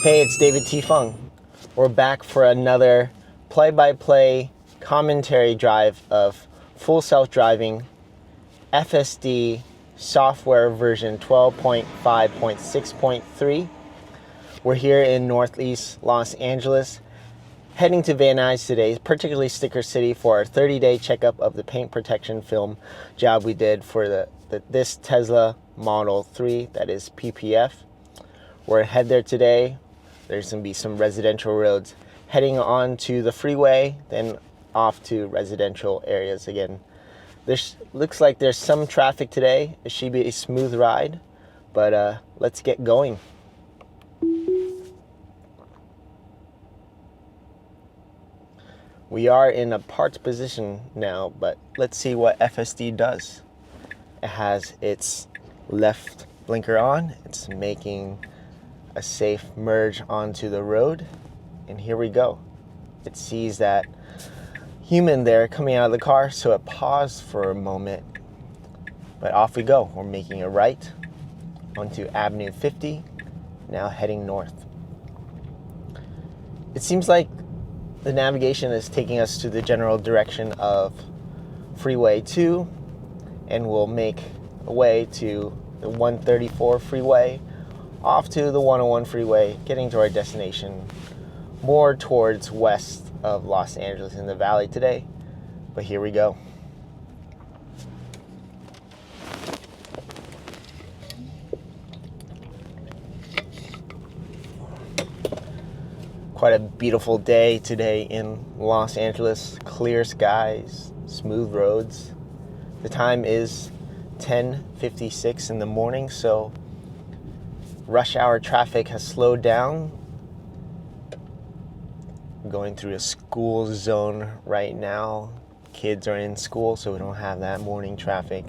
Hey, it's David T Phung. We're back for another play-by-play commentary drive of full self-driving FSD software version 12.5.6.3. We're here in Northeast Los Angeles, heading to Van Nuys today, particularly Sticker City, for our 30-day checkup of the paint protection film job we did for this Tesla Model 3, that is PPF. We're head there today. There's going to be some residential roads heading on to the freeway, then off to residential areas again. Looks like there's some traffic today. It should be a smooth ride, but let's get going. We are in a parked position now, but let's see what FSD does. It has its left blinker on. It's making a safe merge onto the road, and here we go. It sees that human there coming out of the car, so it paused for a moment, but off we go. We're making a right onto Avenue 50, now heading north. It seems like the navigation is taking us to the general direction of Freeway 2, and we'll make a way to the 134 freeway, off to the 101 freeway, getting to our destination more towards west of Los Angeles in the valley today. But here we go. Quite a beautiful day today in Los Angeles. Clear skies, smooth roads. The time is 10:56 in the morning, so rush hour traffic has slowed down. Going through a school zone right now. Kids are in school, so we don't have that morning traffic.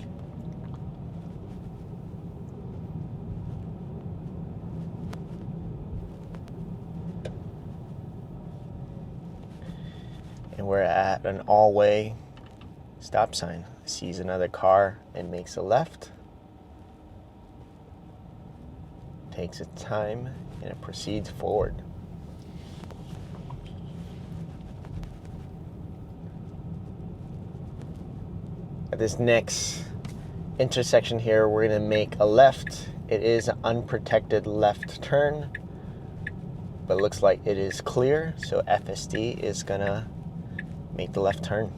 And we're at an all-way stop sign. Sees another car and makes a left. Takes its time and it proceeds forward. At this next intersection here, we're going to make a left. It is an unprotected left turn, but it looks like it is clear, so FSD is going to make the left turn.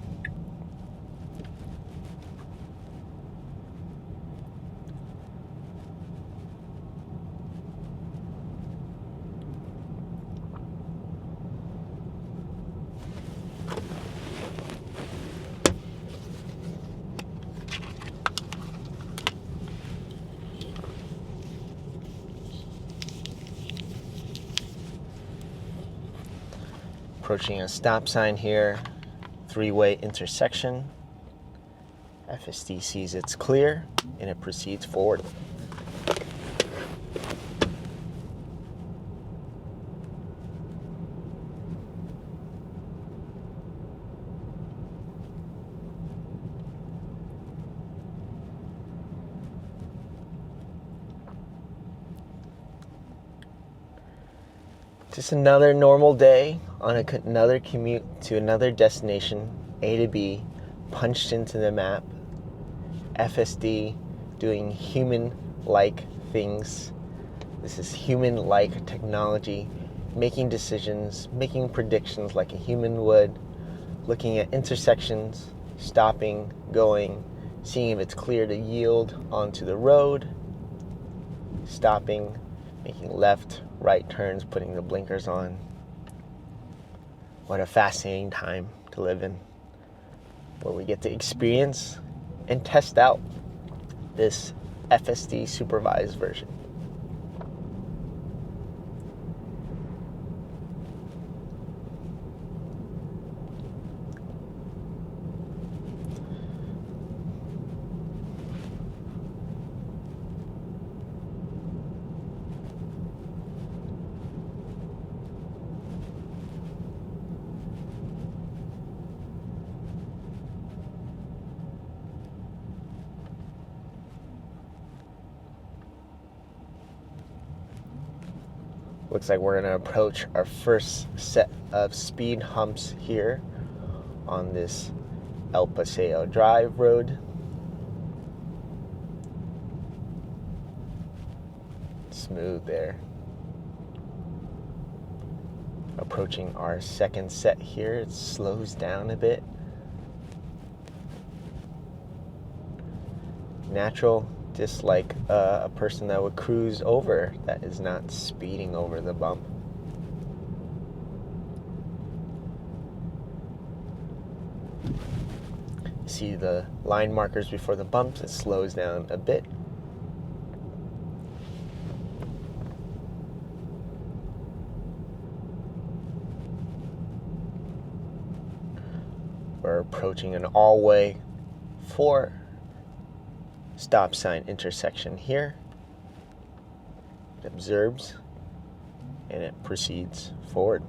Approaching a stop sign here, three-way intersection. FSD sees it's clear and it proceeds forward. Just another normal day on another commute to another destination, A to B, punched into the map. FSD doing human-like things. This is human-like technology, making decisions, making predictions like a human would, looking at intersections, stopping, going, seeing if it's clear to yield onto the road, stopping, making left, right turns, putting the blinkers on. What a fascinating time to live in, where we get to experience and test out this FSD supervised version. Looks like we're gonna approach our first set of speed humps here on this El Paseo Drive road. Smooth there. Approaching our second set here, it slows down a bit. Natural, just like a person that would cruise over, that is not speeding over the bump. See the line markers before the bumps, it slows down a bit. We're approaching an all-way 4 stop sign intersection here. It observes and it proceeds forward.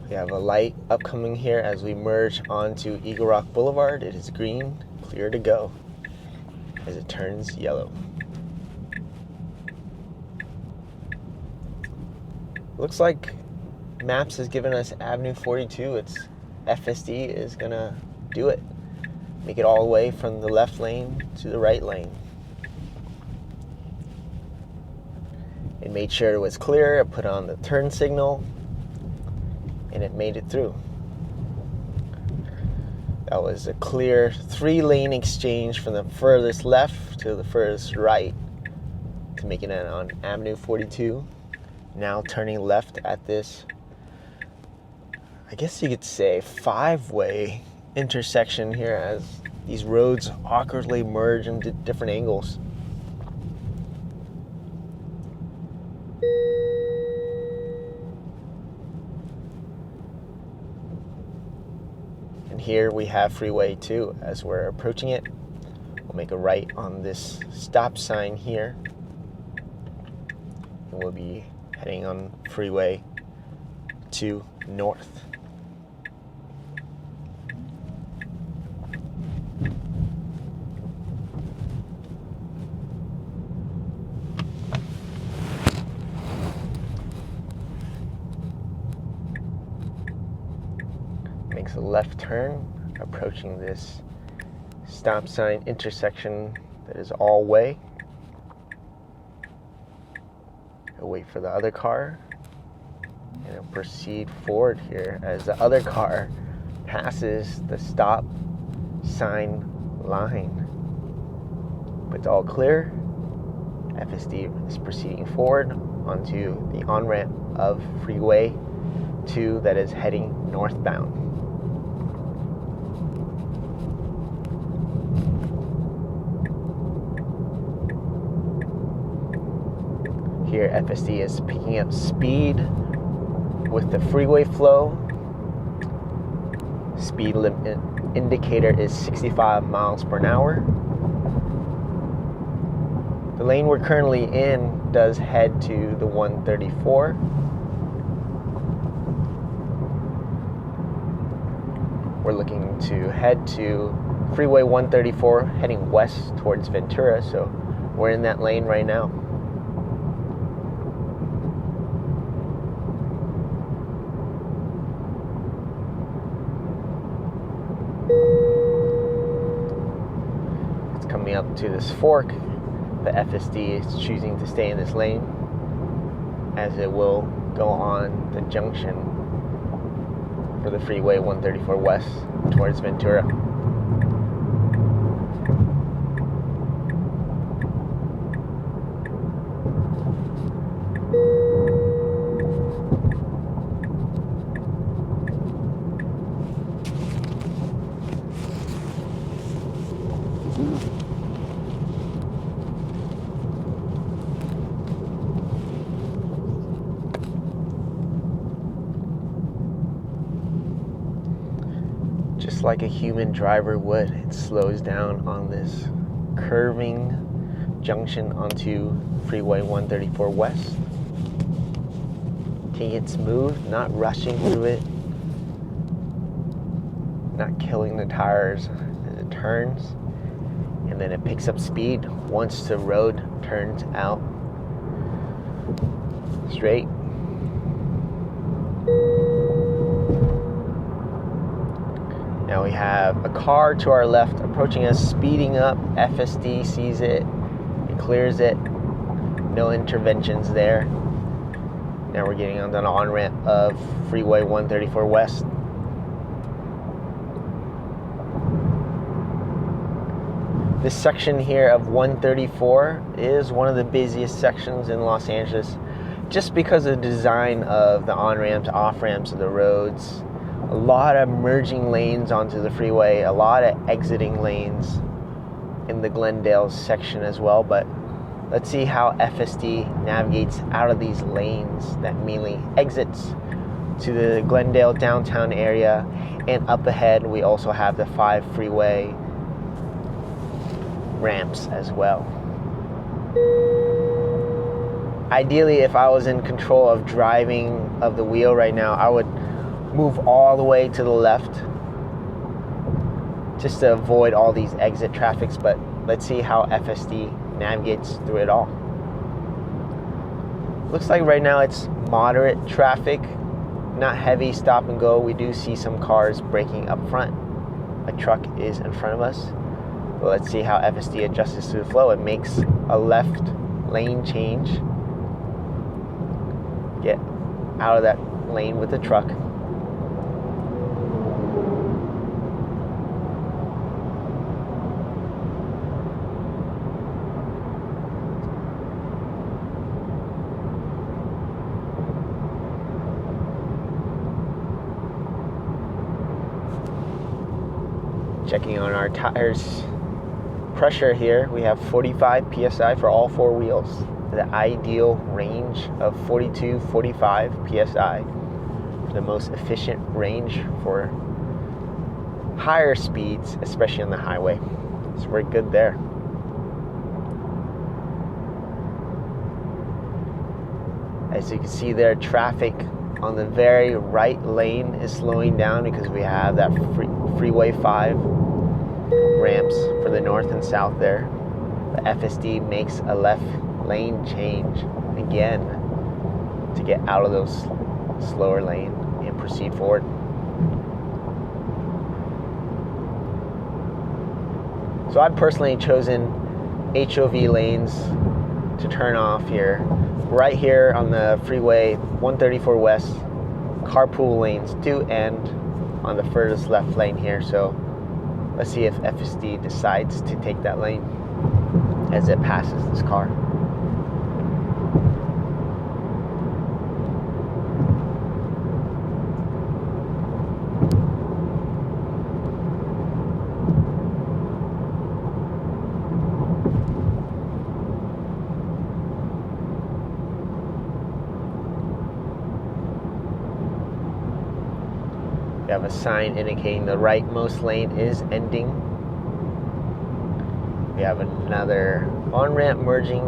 We have a light upcoming here as we merge onto Eagle Rock Boulevard. It is green, clear to go, as it turns yellow. Looks like Maps has given us Avenue 42. It's FSD is gonna do it. Make it all the way from the left lane to the right lane. It made sure it was clear. It put on the turn signal, and it made it through. That was a clear 3-lane exchange from the furthest left to the furthest right to make it on Avenue 42. Now turning left at this, I guess you could say, 5-way intersection here as these roads awkwardly merge into different angles. Here we have Freeway 2. As we're approaching it, we'll make a right on this stop sign here, and we'll be heading on Freeway 2 north. Makes a left turn, approaching this stop sign intersection that is all way. I'll wait for the other car and I'll proceed forward here as the other car passes the stop sign line. But it's all clear. FSD is proceeding forward onto the on-ramp of Freeway 2 that is heading northbound. Here, FSD is picking up speed with the freeway flow. Speed limit indicator is 65 miles per hour. The lane we're currently in does head to the 134. We're looking to head to Freeway 134, heading west towards Ventura, so we're in that lane right now. Coming up to this fork, the FSD is choosing to stay in this lane as it will go on the junction for the Freeway 134 west towards Ventura. Just like a human driver would, it slows down on this curving junction onto Freeway 134 West. Taking it smooth, not rushing through it, not killing the tires as it turns. And then it picks up speed once the road turns out straight. Now we have a car to our left approaching us, speeding up. FSD sees it, it clears it, no interventions there. Now we're getting on the on-ramp of Freeway 134 West. This section here of 134 is one of the busiest sections in Los Angeles, just because of the design of the on-ramps, off-ramps of the roads. A lot of merging lanes onto the freeway, a lot of exiting lanes in the Glendale section as well. But let's see how FSD navigates out of these lanes that mainly exits to the Glendale downtown area. And up ahead, we also have the 5 freeway ramps as well. Ideally, if I was in control of driving of the wheel right now, I would move all the way to the left just to avoid all these exit traffics, but let's see how FSD navigates through it all. Looks like right now it's moderate traffic, not heavy stop and go. We do see some cars braking up front. A truck is in front of us. But let's see how FSD adjusts to the flow. It makes a left lane change. Get out of that lane with the truck. Checking on our tires pressure here, we have 45 psi for all 4 wheels. The ideal range of 42-45 psi, the most efficient range for higher speeds, especially on the highway. So we're good there. As you can see there, traffic on the very right lane is slowing down because we have that Freeway 5 ramps for the north and south there. The FSD makes a left lane change again to get out of those slower lane and proceed forward. So I've personally chosen HOV lanes to turn off here. Right here on the Freeway 134 West, carpool lanes do end on the furthest left lane here. So let's see if FSD decides to take that lane as it passes this car. We have a sign indicating the rightmost lane is ending. We have another on-ramp merging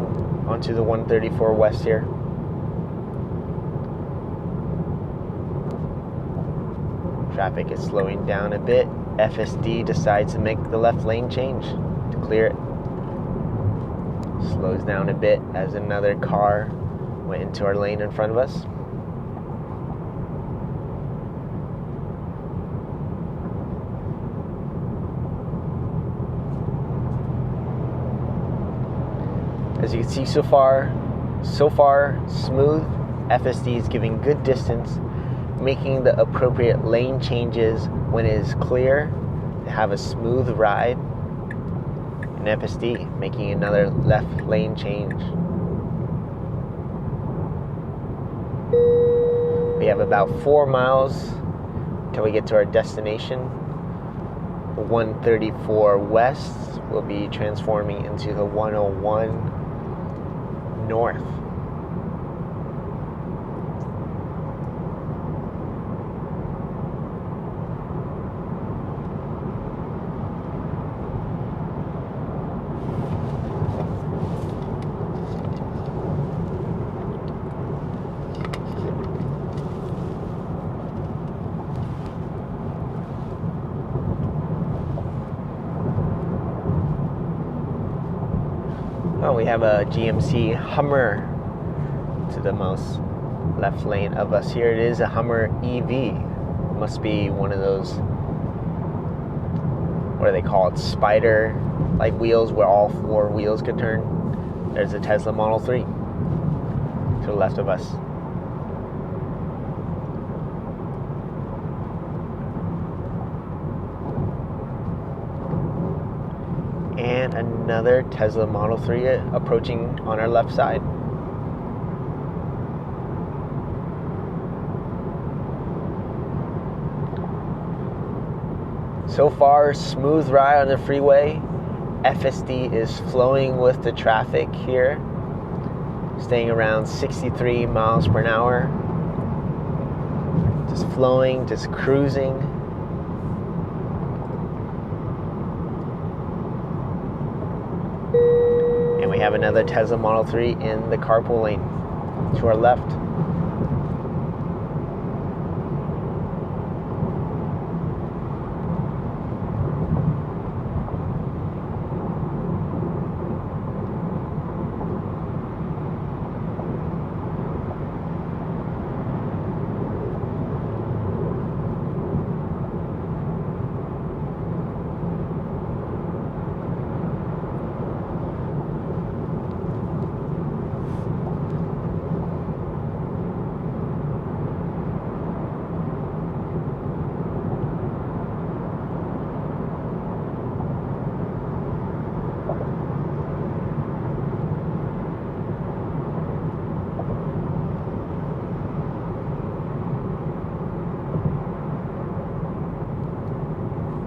onto the 134 West here. Traffic is slowing down a bit. FSD decides to make the left lane change to clear it. Slows down a bit as another car went into our lane in front of us. As you can see, so far smooth. FSD is giving good distance, making the appropriate lane changes when it is clear to have a smooth ride. And FSD making another left lane change. We have about 4 miles till we get to our destination. 134 West will be transforming into the 101 North. we have a GMC Hummer to the most left lane of us here. It is a Hummer EV. Must be one of those, what do they call it, spider like wheels where all four wheels could turn. There's a Tesla Model 3 to the left of us. And another Tesla Model 3 approaching on our left side. So far, smooth ride on the freeway. FSD is flowing with the traffic here, staying around 63 miles per hour. Just flowing, just cruising. And we have another Tesla Model 3 in the carpool lane to our left.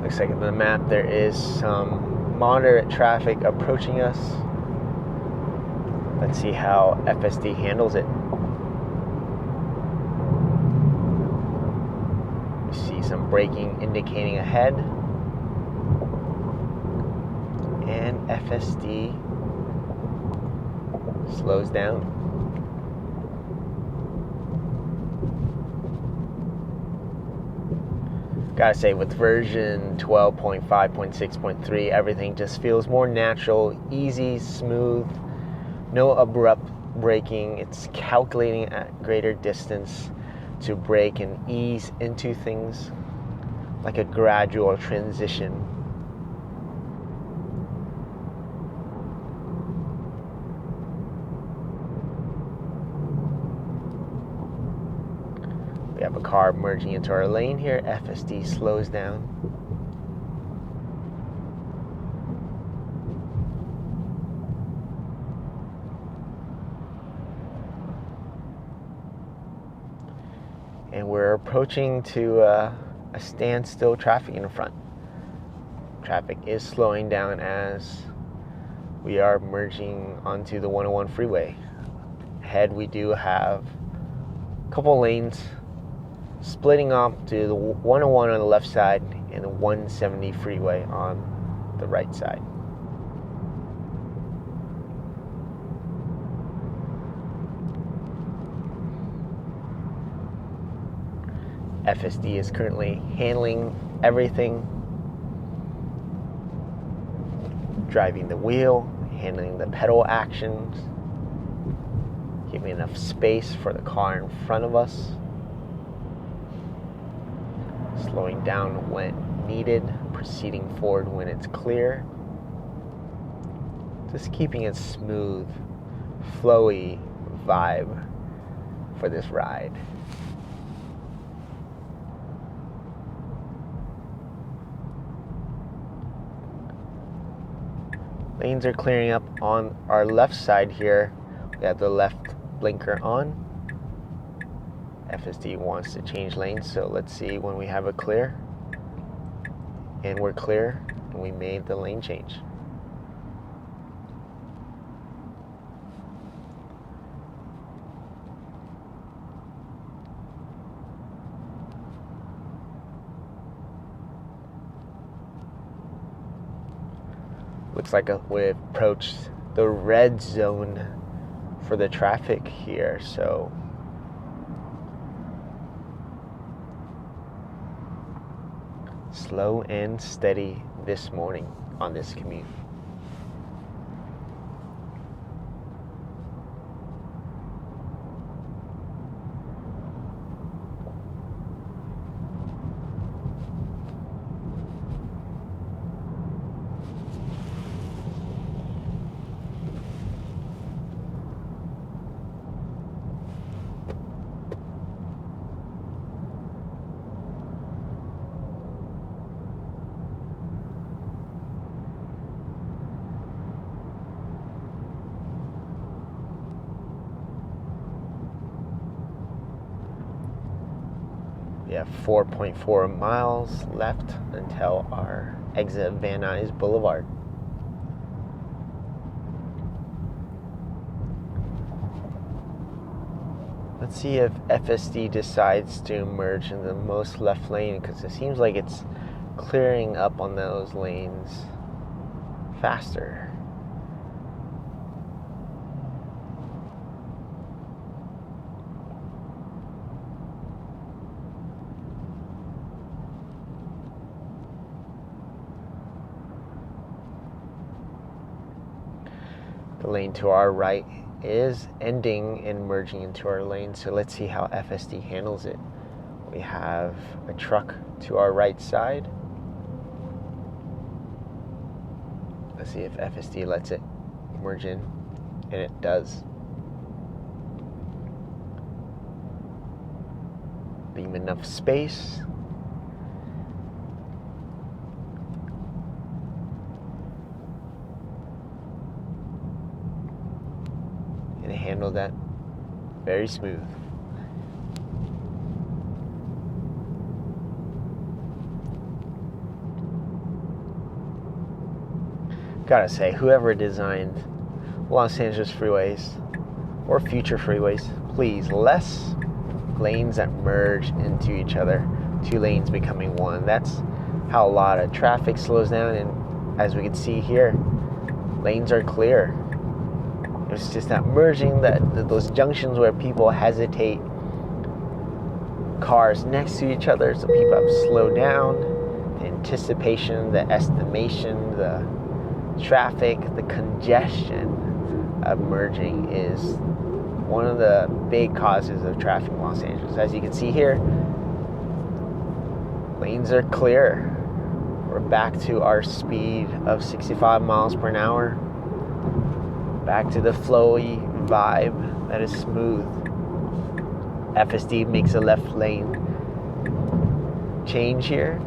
Looks like in the map there is some moderate traffic approaching us. Let's see how FSD handles it. We see some braking indicating ahead. And FSD slows down. Gotta say, with version 12.5.6.3, everything just feels more natural, easy, smooth, no abrupt braking. It's calculating at greater distance to brake and ease into things like a gradual transition. We have a car merging into our lane here. FSD slows down. And we're approaching to a standstill traffic in front. Traffic is slowing down as we are merging onto the 101 freeway. Ahead we do have a couple lanes splitting off to the 101 on the left side and the 170 freeway on the right side. FSD is currently handling everything, driving the wheel, handling the pedal actions, giving enough space for the car in front of us, slowing down when needed, proceeding forward when it's clear. Just keeping a smooth, flowy vibe for this ride. Lanes are clearing up on our left side here. We have the left blinker on. FSD wants to change lanes, so let's see when we have a clear. And we're clear, and we made the lane change. Looks like we've approached the red zone for the traffic here, so slow and steady this morning on this commute. We have 4.4 miles left until our exit of Van Nuys Boulevard. Let's see if FSD decides to merge in the most left lane, because it seems like it's clearing up on those lanes faster. The lane to our right is ending and merging into our lane, so let's see how FSD handles it. We have a truck to our right side. Let's see if FSD lets it merge in, and it does. Leave enough space. And it handled that very smooth. Gotta say, whoever designed Los Angeles freeways or future freeways, please, less lanes that merge into each other, 2 lanes becoming one. That's how a lot of traffic slows down, and as we can see here, lanes are clear. It's just that merging, those junctions where people hesitate, cars next to each other, so people have to slow down. The anticipation, the estimation, the traffic, the congestion of merging is one of the big causes of traffic in Los Angeles. As you can see here, lanes are clear. We're back to our speed of 65 miles per hour. Back to the flowy vibe that is smooth. FSD makes a left lane change here.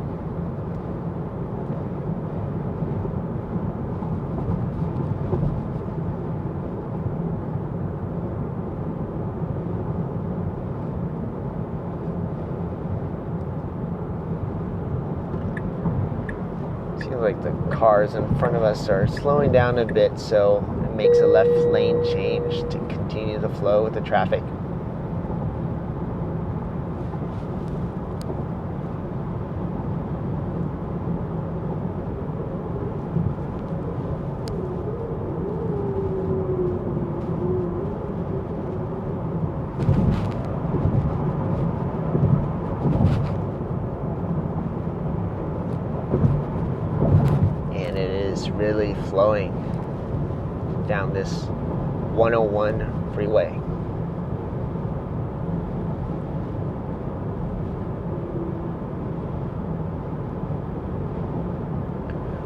Seems like the cars in front of us are slowing down a bit, so it makes a left lane change to continue the flow with the traffic. Really flowing down this 101 freeway.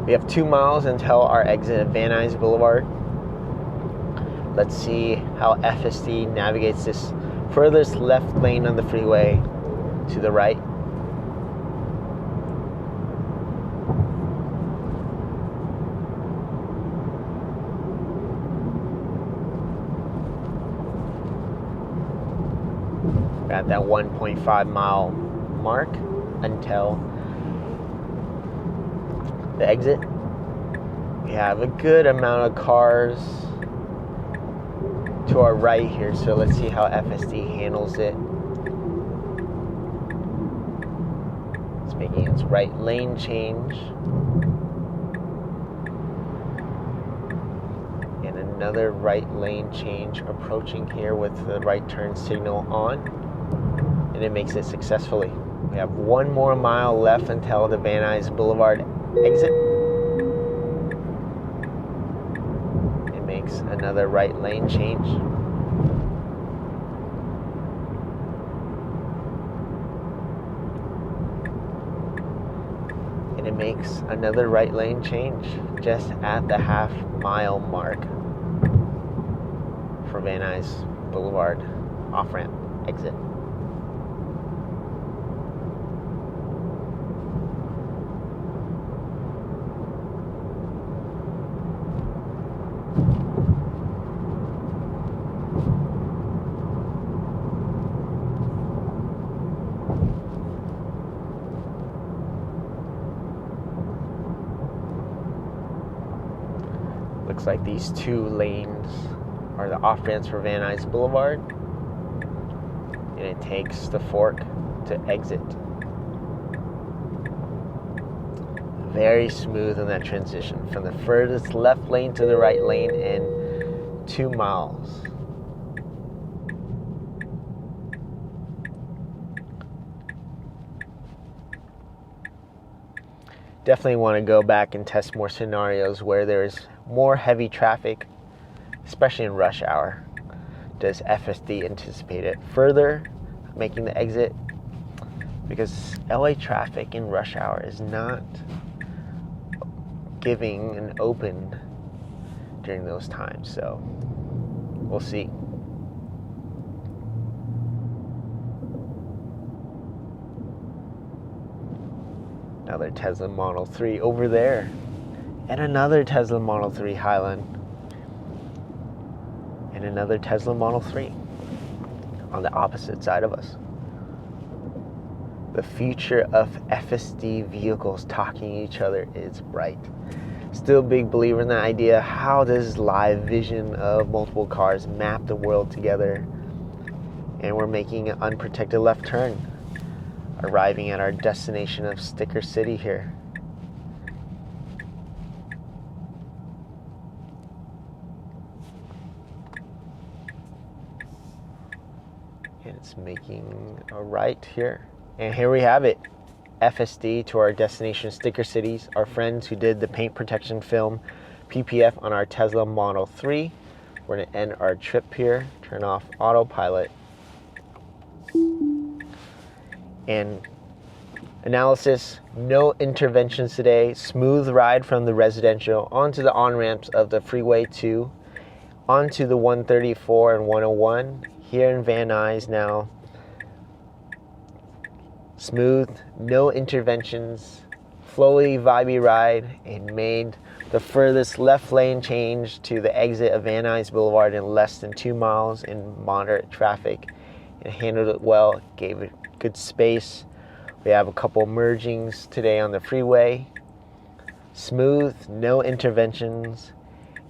We have 2 miles until our exit at Van Nuys Boulevard. Let's see how FSD navigates this furthest left lane on the freeway to the right. At that 1.5 mile mark until the exit. We have a good amount of cars to our right here, so let's see how FSD handles it. It's making its right lane change. And another right lane change approaching here with the right turn signal on. And it makes it successfully. We have 1 more mile left until the Van Nuys Boulevard exit. It makes another right lane change. And it makes another right lane change just at the half-mile mark for Van Nuys Boulevard off-ramp exit. looks like these 2 lanes are the off-ramps for Van Nuys Boulevard. And it takes the fork to exit. Very smooth in that transition from the furthest left lane to the right lane in 2 miles. Definitely want to go back and test more scenarios where there's more heavy traffic, especially in rush hour. Does FSD anticipate it further, making the exit? Because LA traffic in rush hour is not giving an open during those times, so we'll see. Another Tesla Model 3 over there, and another Tesla Model 3 Highland, and another Tesla Model 3 on the opposite side of us. The future of FSD vehicles talking to each other is bright. Still a big believer in the idea, how does live vision of multiple cars map the world together? And we're making an unprotected left turn, arriving at our destination of Sticker City here. And it's making a right here. And here we have it. FSD to our destination Sticker Cities. Our friends who did the paint protection film PPF on our Tesla Model 3. We're going to end our trip here. Turn off autopilot. And analysis, no interventions today. Smooth ride from the residential onto the on-ramps of the Freeway 2, onto the 134 and 101. Here in Van Nuys now. Smooth, no interventions, flowy, vibey ride, and made the furthest left lane change to the exit of Van Nuys Boulevard in less than 2 miles in moderate traffic, and handled it well, gave it good space. We have a couple mergings today on the freeway. Smooth, no interventions,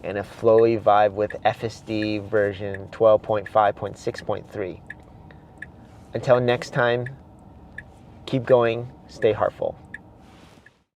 and a flowy vibe with FSD version 12.5.6.3. Until next time, keep going, stay heartful.